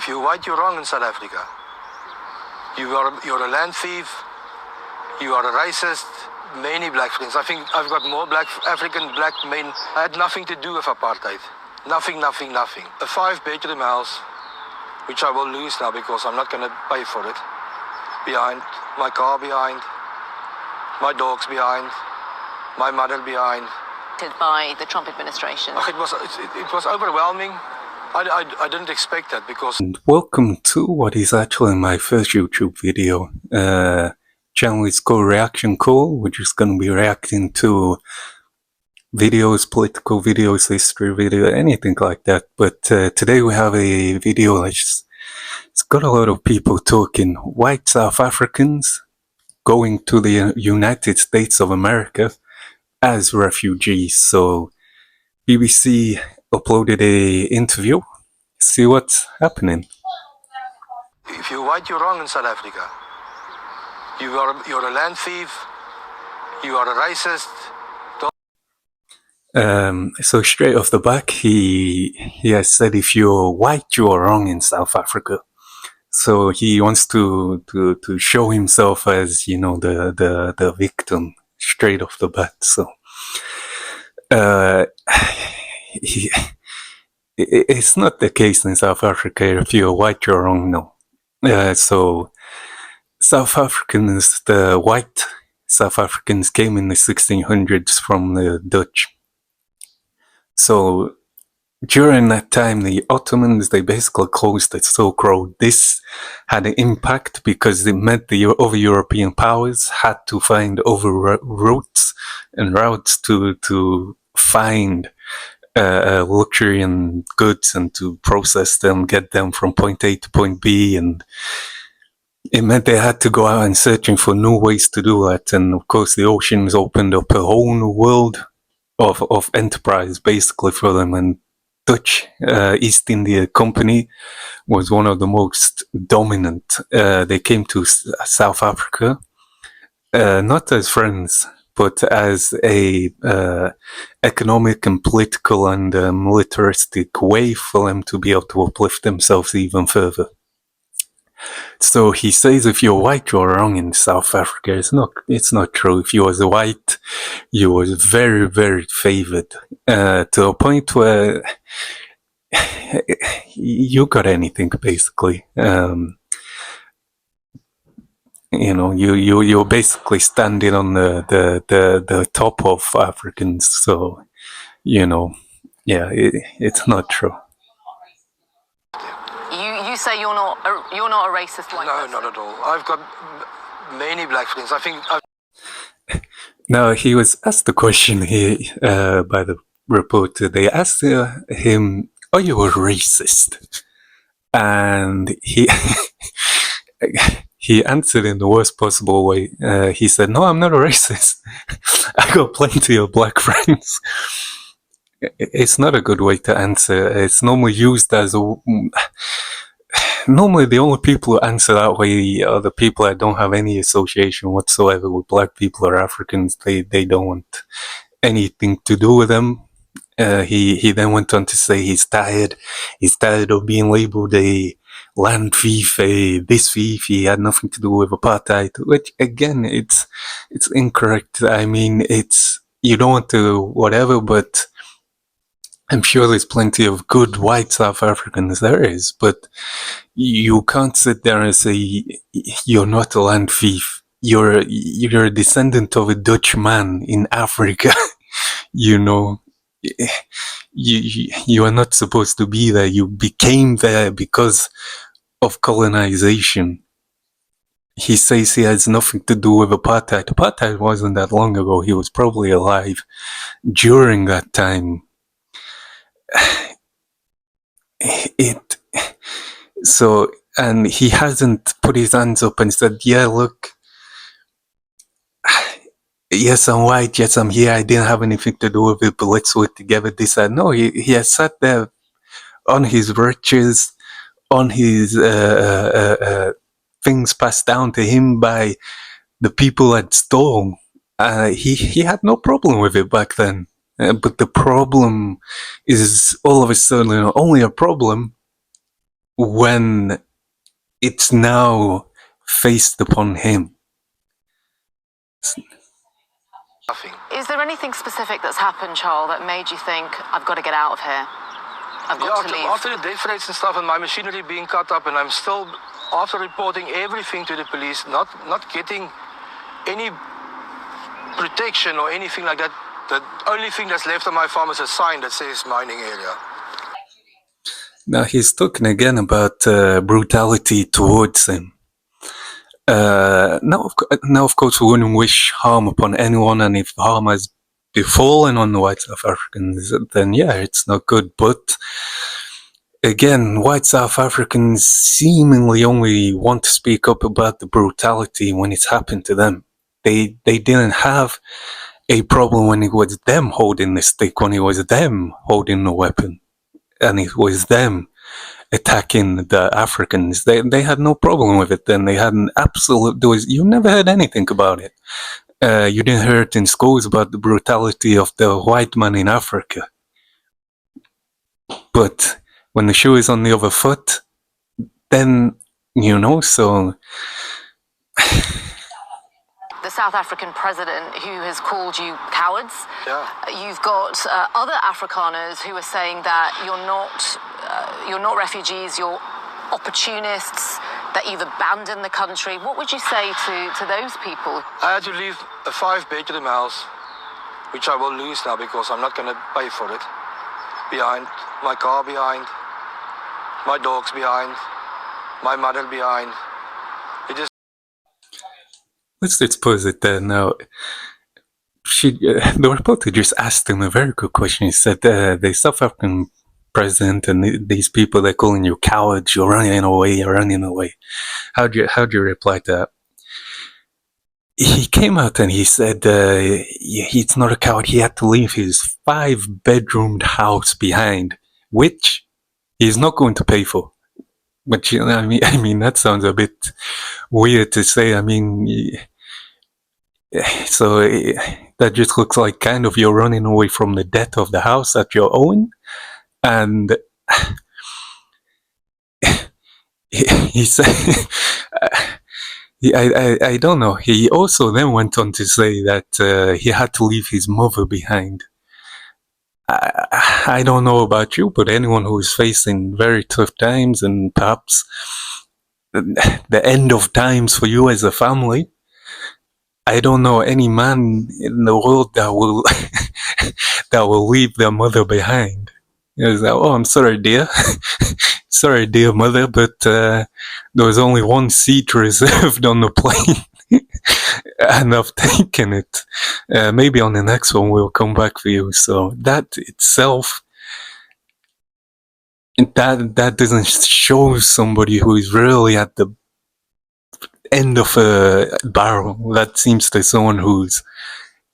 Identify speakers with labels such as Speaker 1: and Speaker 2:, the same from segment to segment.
Speaker 1: If you're white, you're wrong in South Africa. You're a land thief. You are a racist. Many black friends. I think I've got more African black men. I had nothing to do with apartheid. Nothing. A 5-bedroom house, which I will lose now because I'm not going to pay for it. Behind, my car behind, my dogs behind, my mother behind.
Speaker 2: By the Trump administration.
Speaker 1: It was overwhelming. I didn't expect that because...
Speaker 3: And welcome to what is actually my first YouTube video. Channel is called Reaction Call. We're just going to be reacting to videos, political videos, history video, anything like that. But today we have a video that's it's got a lot of people talking. White South Africans going to the United States of America as refugees. So BBC uploaded a interview. See what's happening.
Speaker 1: If you're white, you're wrong in South Africa. You're a land thief. You are a racist.
Speaker 3: So straight off the back, he has said if you're white, you are wrong in South Africa. So he wants to show himself as, you know, the victim straight off the bat. So it's not the case in South Africa. If you're white, you're wrong. No. So South Africans, the white South Africans came in the 1600s from the Dutch. So during that time, the Ottomans, they basically closed the Silk Road. This had an impact because it meant the other European powers had to find other routes and routes to find luxury and goods and to process them, get them from point A to point B. And it meant they had to go out and searching for new ways to do that. And of course, the oceans opened up a whole new world of enterprise basically for them. And Dutch East India Company was one of the most dominant. They came to South Africa not as friends, but as a economic and political and militaristic way for them to be able to uplift themselves even further. So he says if you're white, you're wrong in South Africa. It's not true. If you was white, you was very, very favored to a point where you got anything basically. You know, you're basically standing on the top of Africans. So, you know, yeah, it's not true.
Speaker 2: You say you're not a racist white person?
Speaker 1: No, not at all. I've got many black friends. I think.
Speaker 3: Now he was asked the question here by the reporter. They asked him, "Are you a racist?" And he he answered in the worst possible way. He said, "No, I'm not a racist. I got plenty of black friends." It's not a good way to answer. It's normally used as a... Normally the only people who answer that way are the people that don't have any association whatsoever with black people or Africans. They don't want anything to do with them. He then went on to say he's tired of being labelled a land thief, this thief. He had nothing to do with apartheid, which again, it's incorrect. I mean, you don't want to whatever, but I'm sure there's plenty of good white South Africans, there is, but you can't sit there and say you're not a land thief. You're a descendant of a Dutch man in Africa. You know, you are not supposed to be there. You became there because of colonization. He says he has nothing to do with apartheid. Apartheid wasn't that long ago. He was probably alive during that time. So, and he hasn't put his hands up and said, yeah, look, yes, I'm white, yes, I'm here, I didn't have anything to do with it, but let's work together, this and no, he has sat there on his riches, on his things passed down to him by the people that stole. He had no problem with it back then. But the problem is all of a sudden only a problem when it's now faced upon him.
Speaker 1: Nothing.
Speaker 2: Is there anything specific that's happened, Charles, that made you think, I've got to get out of here? I've got to leave.
Speaker 1: After the death rates and stuff and my machinery being cut up, and I'm still, after reporting everything to the police, not getting any protection or anything like that. The only thing that's left on my farm is a sign that says mining area.
Speaker 3: Now he's talking again about brutality towards him. Now, of course, we wouldn't wish harm upon anyone, and if harm has befallen on the white South Africans, then yeah, it's not good. But again, white South Africans seemingly only want to speak up about the brutality when it's happened to them. They didn't have a problem when it was them holding the stick, when it was them holding the weapon, and it was them attacking the Africans. They had no problem with it then. They had an absolute, you never heard anything about it. You didn't hear it in schools about the brutality of the white man in Africa. But when the shoe is on the other foot, then, so...
Speaker 2: The South African president who has called you cowards.
Speaker 1: Yeah.
Speaker 2: You've got other Afrikaners who are saying that you're not refugees, you're opportunists, that you've abandoned the country. What would you say to those people?
Speaker 1: I had to leave a 5-bedroom house, which I will lose now because I'm not going to pay for it. Behind, my car behind, my dogs behind, my mother behind.
Speaker 3: Let's pause it there now. The reporter just asked him a very good question. He said, the South African president and these people, they're calling you cowards, you're running away. How'd you reply to that? He came out and he said he's not a coward. He had to leave his 5-bedroomed house behind, which he's not going to pay for. But I mean, that sounds a bit weird to say. I mean, so that just looks like kind of you're running away from the debt of the house that you own, and he said, I don't know. He also then went on to say that he had to leave his mother behind. I don't know about you, but anyone who is facing very tough times and perhaps the end of times for you as a family, I don't know any man in the world that will that will leave their mother behind. It's like, oh, I'm sorry, dear. Sorry, dear mother, but there was only one seat reserved on the plane, and I've taken it. Maybe on the next one we'll come back for you. So that itself, that doesn't show somebody who is really at the end of a barrel. That seems to someone who's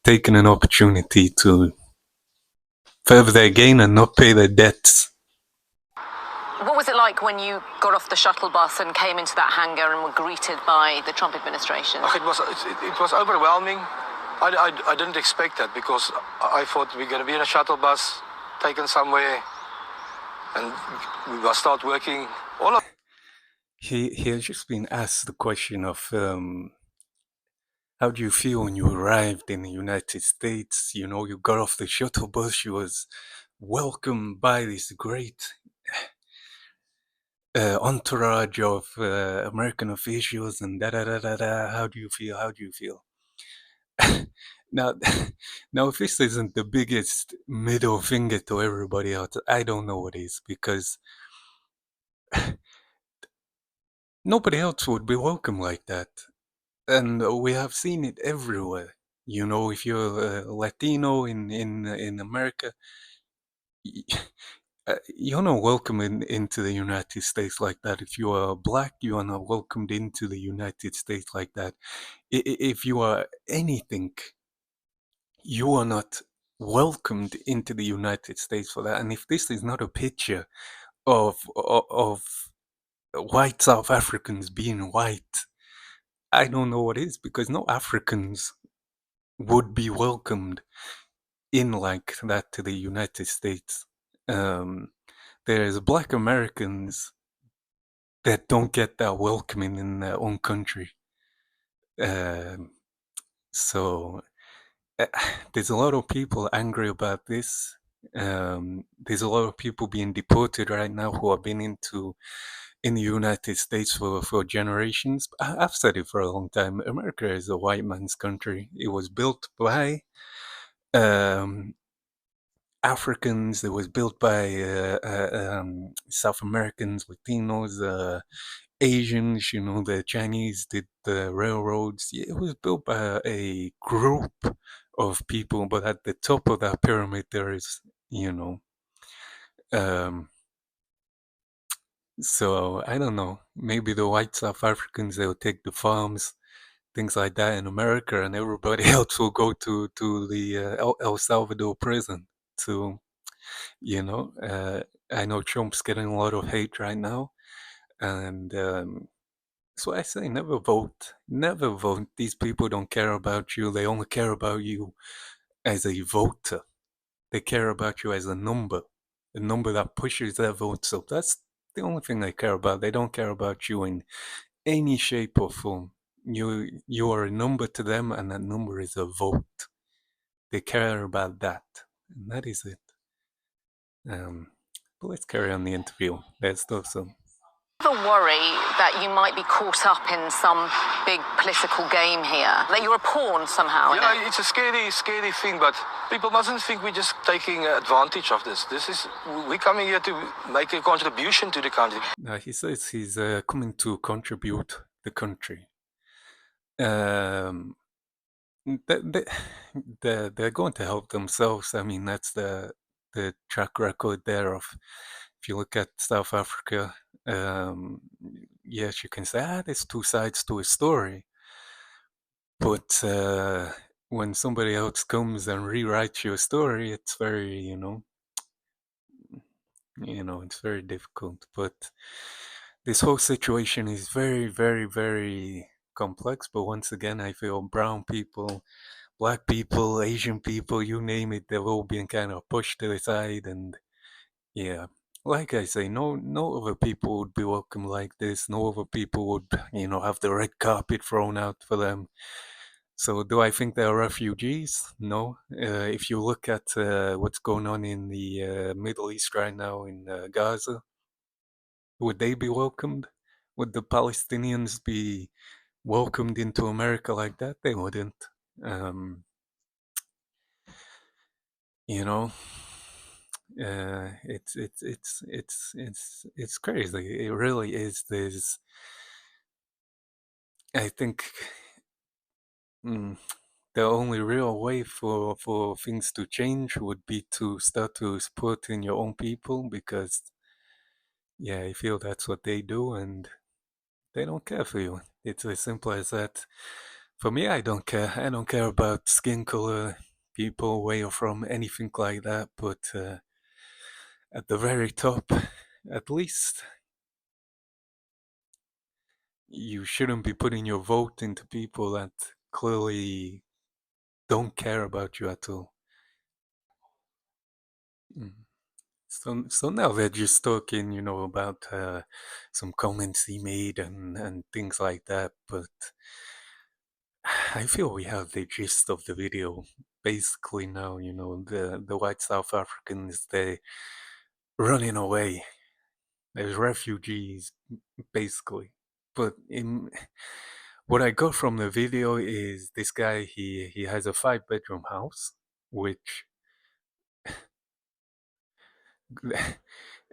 Speaker 3: taken an opportunity to further their gain and not pay their debts.
Speaker 2: What was it like when you got off the shuttle bus and came into that hangar and were greeted by the Trump administration?
Speaker 1: It was overwhelming. I didn't expect that because I thought we're going to be in a shuttle bus, taken somewhere, and we will start working.
Speaker 3: He has just been asked the question of how do you feel when you arrived in the United States? You got off the shuttle bus, you was welcomed by this great entourage of American officials and da-da-da-da-da. How do you feel? Now, if this isn't the biggest middle finger to everybody else, I don't know what is, because nobody else would be welcome like that. And we have seen it everywhere. If you're a Latino in America, you're not welcome into the United States like that. If you are black, you are not welcomed into the United States like that. If you are anything, you are not welcomed into the United States for that. And if this is not a picture of white South Africans being white, I don't know what is, because no Africans would be welcomed in like that to the United States. There's black Americans that don't get that welcoming in their own country. So there's a lot of people angry about this. There's a lot of people being deported right now who have been in the United States for generations. I've said it for a long time. America is a white man's country. It was built by um, Africans. It was built by South Americans, Latinos, Asians. You know, the Chinese did the railroads. It was built by a group of people, but at the top of that pyramid, there is, you know, um, so I don't know. Maybe the white South Africans, they'll take the farms, things like that in America, and everybody else will go to the El Salvador prison. To you know, I know Trump's getting a lot of hate right now, and so I say never vote. Never vote. These people don't care about you. They only care about you as a voter. They care about you as a number that pushes their vote. So that's the only thing they care about. They don't care about you in any shape or form. You are a number to them, and that number is a vote. They care about that, and that is it. But let's carry on the interview. Let's do some.
Speaker 2: A worry that you might be caught up in some big political game here, that you're a pawn somehow.
Speaker 1: Yeah, it's a scary, scary thing, but people mustn't think we're just taking advantage of this. We're coming here to make a contribution to the country.
Speaker 3: He says he's coming to contribute the country. They're going to help themselves. I mean, that's the track record there of, if you look at South Africa, yes, you can say, there's two sides to a story. But when somebody else comes and rewrites your story, it's very, it's very difficult. But this whole situation is very, very, very complex. But once again, I feel brown people, black people, Asian people, you name it, they've all been kind of pushed to the side. And yeah, like I say, no other people would be welcome like this. No other people would, have the red carpet thrown out for them. So do I think they're refugees? No. If you look at what's going on in the Middle East right now in Gaza, would they be welcomed? Would the Palestinians be welcomed into America like that? They wouldn't. Um, you know, it's crazy. It really is. I think the only real way for things to change would be to start to support in your own people, because yeah, I feel that's what they do, and they don't care for you. It's as simple as that. For me, I don't care. I don't care about skin color, people, where you're from, anything like that. But at the very top, at least, you shouldn't be putting your vote into people that clearly don't care about you at all. Mm. So now they're just talking, about some comments he made and things like that. But I feel we have the gist of the video basically now. The white South Africans, they running away. There's refugees, basically. But what I got from the video is this guy, he has a 5-bedroom house, which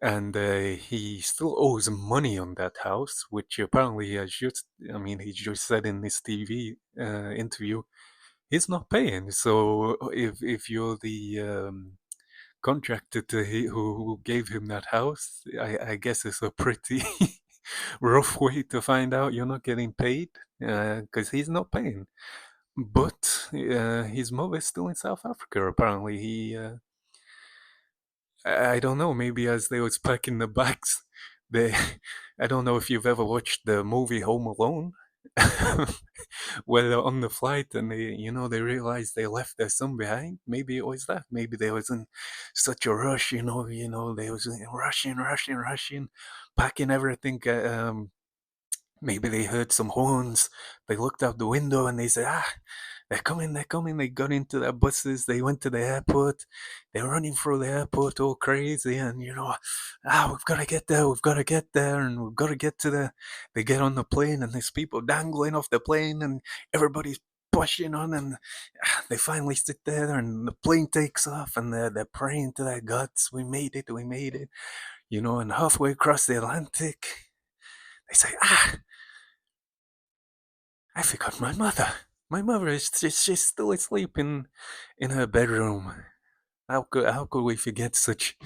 Speaker 3: and he still owes money on that house, which apparently he just said in this TV interview, he's not paying. So if you're the contractor who gave him that house, I guess it's a pretty rough way to find out you're not getting paid, because he's not paying. But his mother's still in South Africa. Apparently, I don't know. Maybe as they was packing the bags, they. I don't know if you've ever watched the movie Home Alone, where they're on the flight and they realize they left their son behind. Maybe it was that. Maybe they was in such a rush. They was rushing, packing everything. Maybe they heard some horns. They looked out the window and they said, they're coming, they're coming. They got into their buses. They went to the airport. They're running through the airport all crazy. And, we've got to get there. We've got to get there. And we've got to get to they get on the plane and there's people dangling off the plane and everybody's pushing on. And they finally sit there and the plane takes off and they're praying to their gods. We made it. We made it. And halfway across the Atlantic, they say, I forgot my mother. My mother is she's still asleep in her bedroom. How could we forget such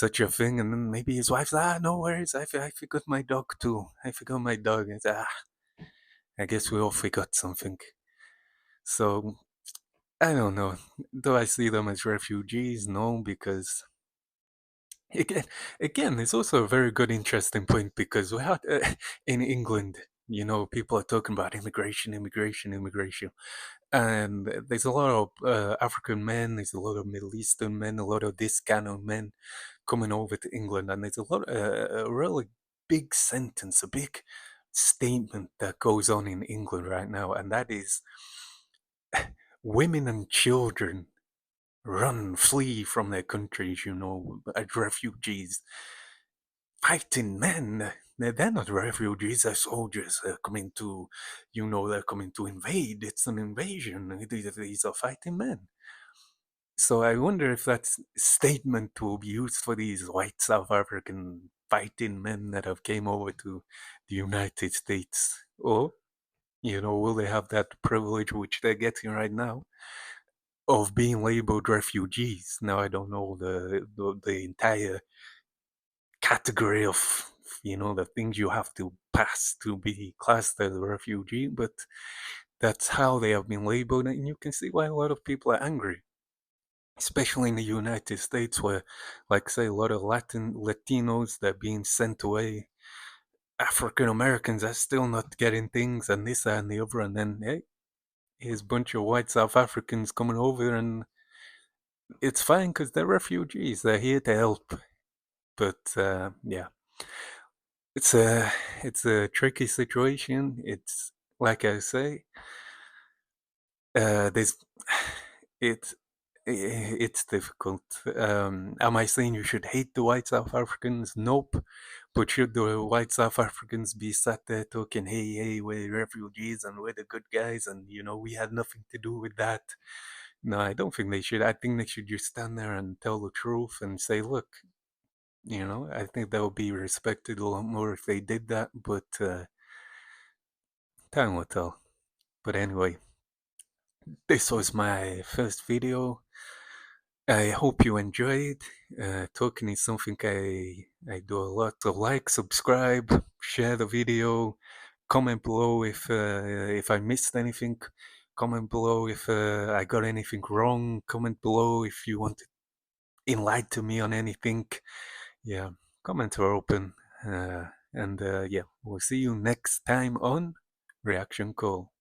Speaker 3: a thing? And then maybe his wife's no worries. I forgot my dog too. I forgot my dog. It's, I guess we all forgot something. So I don't know. Do I see them as refugees? No, because again, it's also a very good, interesting point because we had in England, people are talking about immigration, and there's a lot of African men, there's a lot of Middle Eastern men, a lot of this kind of men coming over to England, and there's a lot, a really big sentence, a big statement that goes on in England right now, and that is women and children flee from their countries, as refugees. Fighting men, they're not refugees, they're soldiers. They're coming to, they're coming to invade. It's an invasion. These are fighting men. So I wonder if that statement will be used for these white South African fighting men that have came over to the United States. Or, will they have that privilege which they're getting right now of being labeled refugees? Now I don't know the entire category of the things you have to pass to be classed as a refugee, but that's how they have been labeled, and you can see why a lot of people are angry, especially in the United States, where, like say, a lot of Latinos that are being sent away. African Americans are still not getting things, and this and the other, and then hey, here's a bunch of white South Africans coming over, and it's fine because they're refugees. They're here to help, but yeah. It's a tricky situation. It's like I say, there's it it's difficult. Am I saying you should hate the white South Africans? Nope. But should the white South Africans be sat there talking, hey, we're refugees and we're the good guys and we had nothing to do with that? No, I don't think they should. I think they should just stand there and tell the truth and say, look, I think that would be respected a lot more if they did that, but time will tell. But anyway, this was my first video. I hope you enjoyed. Talking is something I do a lot. So like, subscribe, share the video, comment below if I missed anything. Comment below if I got anything wrong. Comment below if you want to enlighten me on anything. Yeah, comments are open. And yeah, we'll see you next time on Reaction Call.